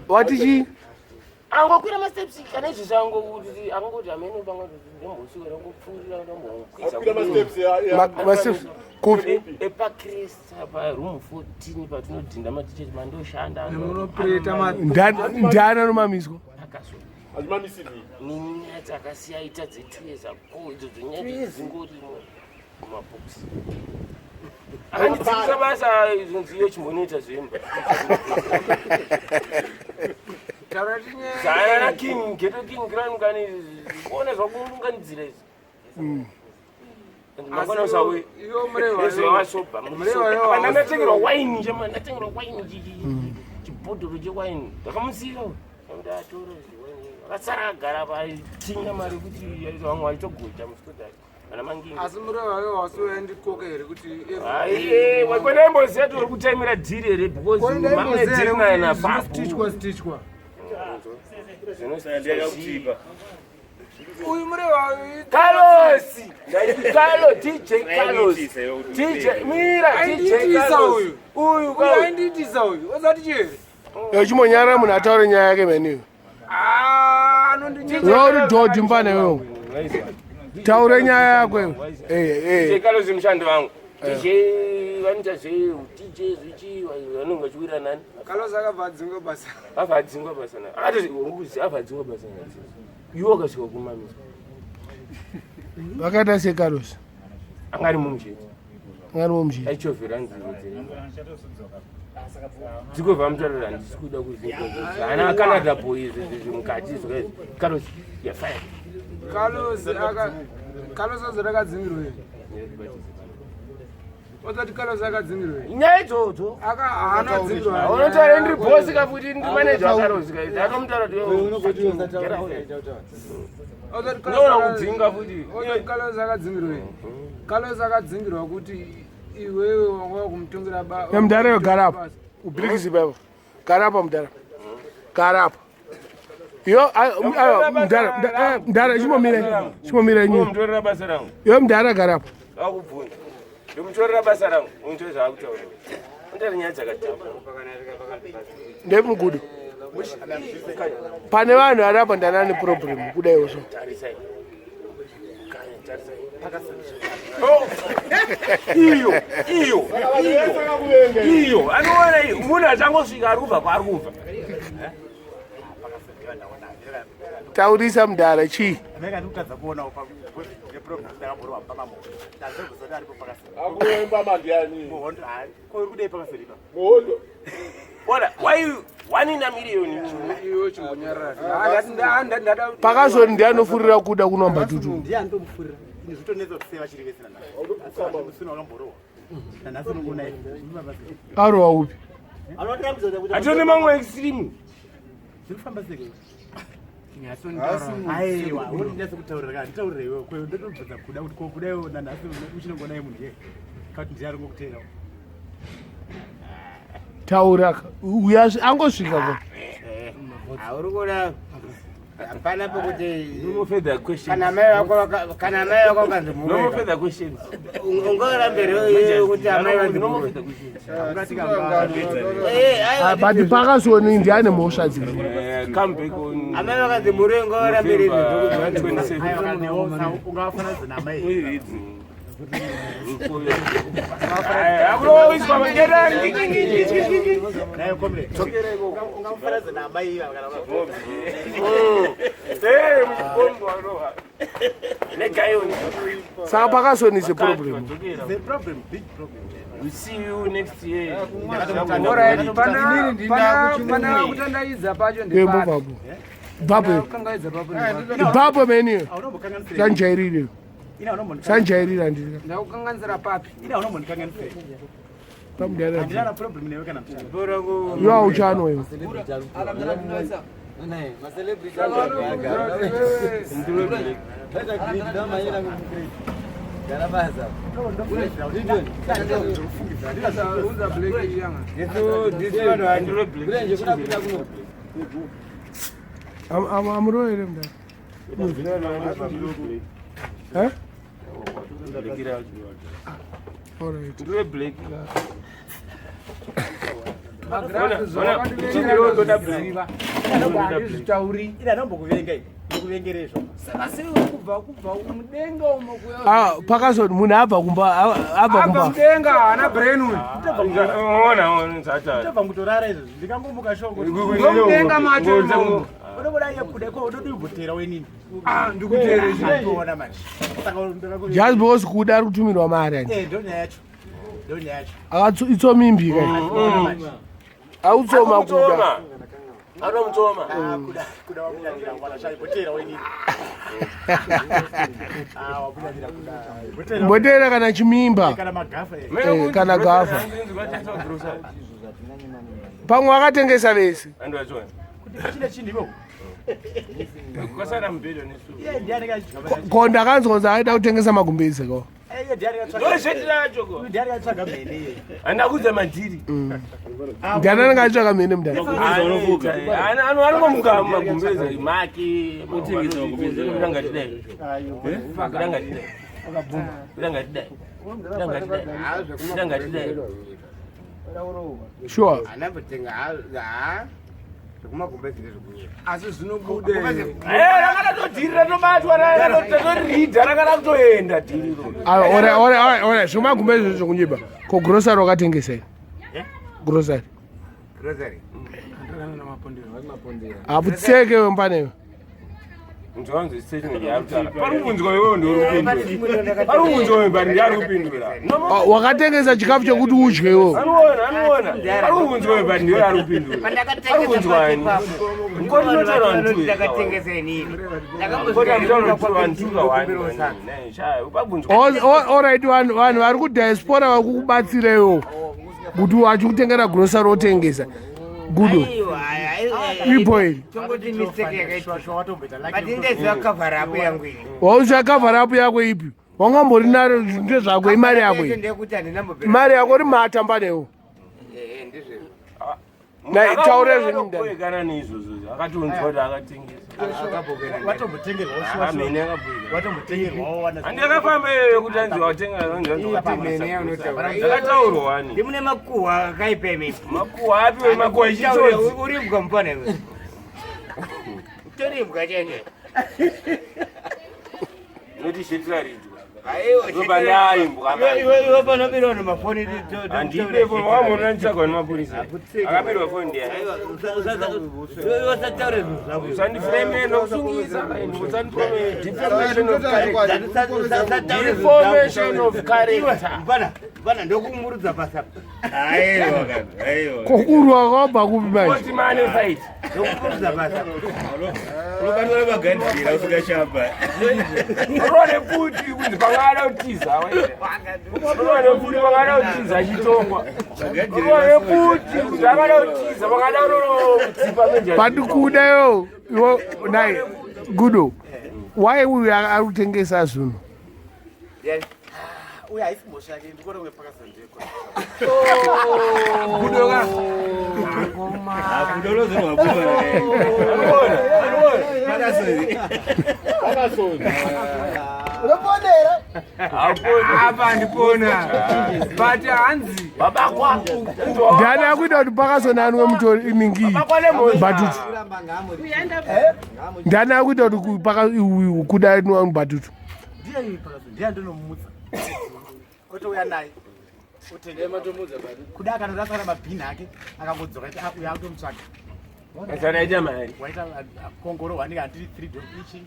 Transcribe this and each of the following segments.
What is he? Ango kwira masteps kana izvi zvango kuti angoti amene panga ndemboswera ngokufundira ndombokwisa Masteps kupi epakrista pa room 14 patinodhinda matichechi mandoshanda Munopreta ndana nomamiswa akaso azimamisiri ninyaya dzakasiyaita dzetuyeza ko idzo dzonyaya dzingorimo mumabhokisi andidzivisa basa izvonziyo chimbonoita zvemba zana king geto king grand kani kuona zvakunganidzira izvi ndakona usawe ndatengerwa waini chama ndatengerwa waini chibhodhoro chewaini ndakamusiya ndatora akatsara agara patinga mari kuti vamwe vaitogocha musitodhari ana mangingi asi murevayo wasuendikoka here kuti kwendaimbozia tori kutaimira dhiri here because mamwe dhiri naina stichwa uyu murevayo Carlos DJ Carlos DJ mira DJ Carlos uyu ainditisa uyu ozati cheri chimonyara munhu ataure nyaya yake meniu uri dhodhi mbane wewo taure nyaya yakwe DJ Carlos mushando wangu DJ vanoita DJ zvichi vanonga vachiwira nani Carlos akabvadzingwa basa avadzingwa basa akati avadzingwa basa iwo akasvika kumamiswa vakaita sekarosi angari mumucheti aichovhera nziro dzikobva mutaurira handisi kuda kuzvinaa hana akanada boys zvimukati zvakaizvi Carlos yafire Carlos azora akadzingirwa ozati Carlos akadzingirwa nyaya idzodzo haana dzingirwa unotaura ndiri bosi kafuti ndiri maneja waCarlos kaiti anomutaura noona kudzinga futi Carlos akadzingirwa Carlos akadzingirwa kuti iwewe wanga kumutongira mudhara yo garapa ubhirikisi baba garapa mudhara garapa yo mudhara chimomira nyini mutorera basa rangu yo mudhara garapa akubvunza ndimutorera basa rangu unito zvaakutaura ndari nyaya dzakatamba ndemugudu pane vanhu vari apa ndana neproblemu kudaiwo so iyo anoona iyo munhu achangosvika ari kubva kwaari kubva taurisa mudhara chii wanina miriyoni pakazoni ndianofurira kuda kunomba tutu arowa upi atone mamwe extreme taura uya angosvika ko auri kuona hapana pokuti kana mai vako vakanzi ungoramberi kuti amai but pakazoni ndiane mhosva dziri amai vakanzi muri ungoramberi saka pakazoni is a problem. We see you next year. Alright, pana kutandaidza pacho ndepapo. Babu menu. Sanjairire. Sanjairira ndiri. Ndakukanganzira papi. Pamudara. Ndina problem newe kana mshana. Yo uchano wewe. Nai, ma celebrity I'm rolling them there. All right. Zvitauri ina nombokuvenga iyi ndikuvengerezvo saka sei kubva mudenga umo Pakazoti munhu abva kumba mudenga haana brain tobva mutorara izvozvi ndikangombuka shoko mudenga macho unobuda iye kudeko unodi ubhotera wenini ndikuteerezvitoona manje just because kuda ari kutumirwa mari ndonyaya yacho itsomimbi autsoma kuda anomutsoma kuda wabudanira ngwana bhotera wenini wabudanira kuda mbotera kana chimimba kana magafa kana gafa pamwe akatengesa vese chine chindivo kwasara mubhedo nesu ko ndakanzonza aida kutengesa magumbezi ko zvetiracho ndiari yatsvaga mhene handina kudza madhiri ndana ndingatsvaka mhene mudhani anomuka magumbezi make utengesaangatidai sure asi zvinobude rakatodhirira tobatwa rakatoridha rakada kutoenda dhiriro ora zvomagumbezi zvokunyiba ko grosari wakatengesa grosari haputseke wempanewe wakatengesa chikafu chekuti udyewo orit vanhu vari kudiaspora vakukubatsirewo kuti wachikutengera grosari wotengesa gudo iboil wauziva kavharapu yako ipi wangambori naro ndezvako imari yako mari yako ri matamba newo taure zvinokana neizvozvo akatonzwa kuti akatengerwaandakafamba iyoyo kuti anzi watengaakataurwani ndimune makuhwa akaipemepo makuhwa apiwe makuhwa ichitsodzi uribwa mupana toribwa chenge noti shetira ridwa iwe panobirwa nemafoni andipepo wamona nditsvagwa nemapurisa akapirwa foni ndiusandifreme nokusungisa defamation of character pana ndokumurudza pasa kokurwa kwabva kupi manje manefait ndokumurudza pasa unobatwa nemagandira usikashamba rone kuti kunzi pangada kutiza rone kuti pangada kutiza achitongwa rone kuti akada kutiza pangada kutsipa menja pati kudayo iwo nai gudo why uyu ari kutengesa zvinhu uye haisi mhosva yake ndikona kunge pakasandeko kudoka apa ndipona but hanzi babakwa ndani akuita kuti pakasona anwe mutori iningii batutu ndani akuita kuti kuda inwa mubatutu ndiye ndonomutsa kotouya naye kuda akanotasara mabhini ake akangodzoka ati uya akutomutsvaga asanaita mari waita kongoro wanenge andiri 3 dol ichi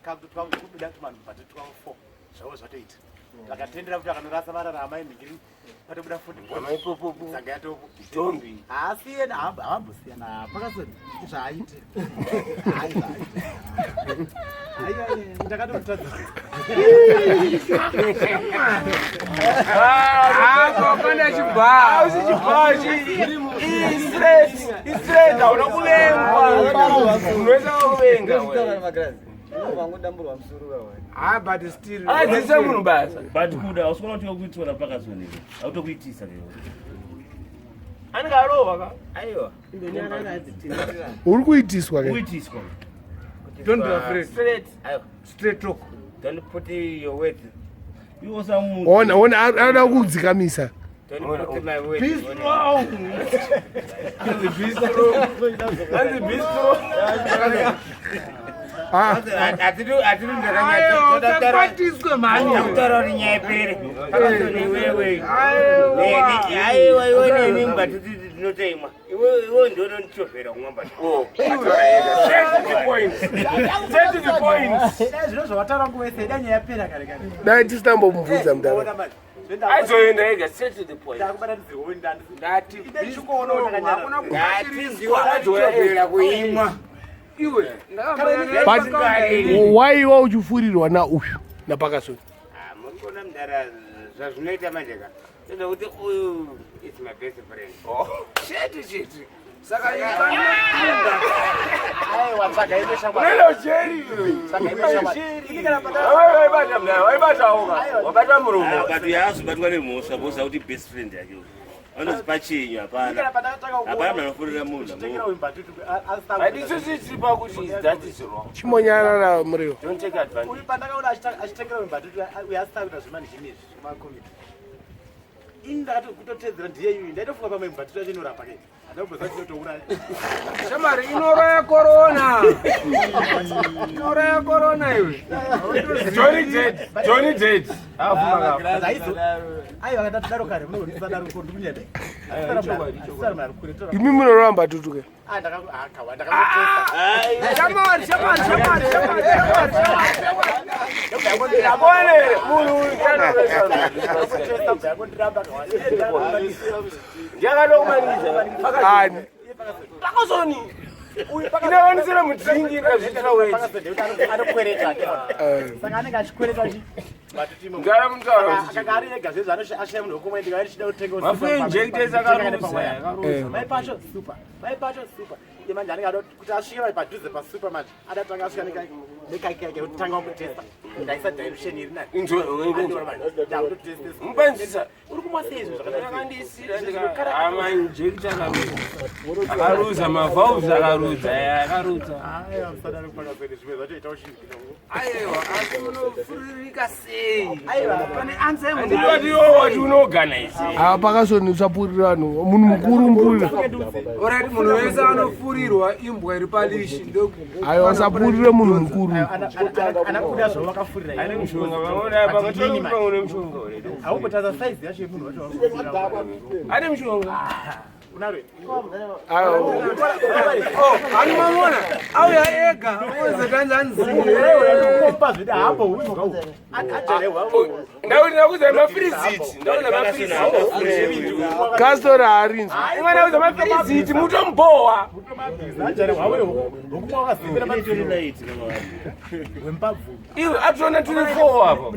kakubuda kuti vanhu bhatu 12 zvavo zvatoita akatendera kuti akanorasa marara amai migiri patobuda 40 sanga yatopo tombi haasiyena havambosiyana pakasoni zvaaite ndakatomutadza apapanda chibhaa isireta hauna kuvengwa unoisa kuvenga but still adzise munhu basa but kuda usikona kuti wakuitira pakazonero autokuitisa anenge arova ka aiwa uri kuitiswa ke kuitiswa don't be afraid straight talk don't put your weight iwo samuntu ona anoda kudzikamisa dai tisambomubvunza mudara aizoenda ega straight to the point but waiwa uchifurirwa nauyu napakasoni mukona mudara zvazvinoita majeka kuti uyu is my best friend chete saka wabata murume but yazobatwa nemhosva boza kuti best friend yake anozipa chenyu hapana mnanofurira munhu hadisositipa kuti that is wrong. chimonyarara muriwo Don't take advantage. indakati kutotedzera ndiye iyu ndaitofunga pamwe mubhatiro yacho inorapa ke andauboza chinotouraya shamari inoraya korona inoraya korona iwe Johnny dead aiva akatadaro kare munotisadaro kondimunyada imi munoramba tutuke ani pakazoni inawanisira mudzingi ikazvitira weti saka anenge achikwereta ngara mutaura akagari ega zvezvo ashaya munhu wokumwe ndikava ndichida kutenga mafuyo injectors akaruza mai pacho super manje anenge ada kuti asvike mai padhuze pasuper manje adatanga asvika nekake yake kutanga kutesta ndaisa direction iri mupanzisa uri kumwa sei izvo akandisira amainjector akaruza mavalves akarudza musadari kupakaseni zvimwe zvachoita ushirikira aiwa asi munofuririka sei pane anzemu ndipatiwowati unoorganize pakasoni usapurira vanhu munhu mukuru mpurira orati munhu wese anofurirwa imbwa iri palishi aiwa usapurire munhu mukuru anakuda zvavo vakafurira ane mushonga pamwe mushonga aumbotadza saizi yacho yemunhu wacho ane mushonga animamona auya ega ozotanzanzii ndauti ndakuza mafiriziti kastori haarinzi imwe ndakuza mafiriziti mutombowa iwe atona tiri 4 apo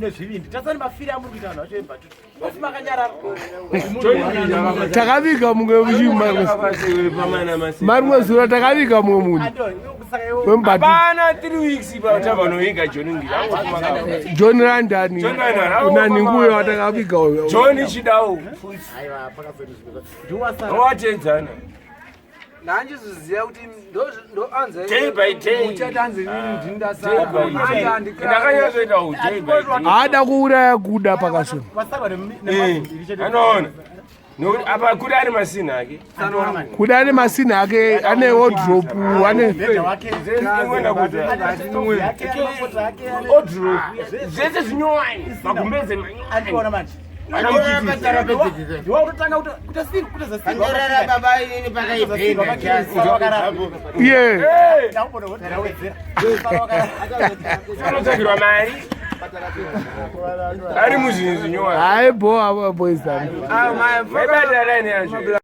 takaviga mumwe marimwe zura takaviga mumwe munhu wembatu apana 3 weeks patavanoinga john randani unaninguyo watakaviga john chidau watedzana ndanjizoziva kuti ndoanza day by day ndakanyazoita day by day haada kuuraya kuda pakasoni anoona nokuti apa kuti ane masini ake kuda ane masini ake ane wodropu ane zvese zvinyowani magumbeze manyowani iye anotsvagirwa mari ari muzvinhu zvinyowani haibho avo boys maibadaraini yacho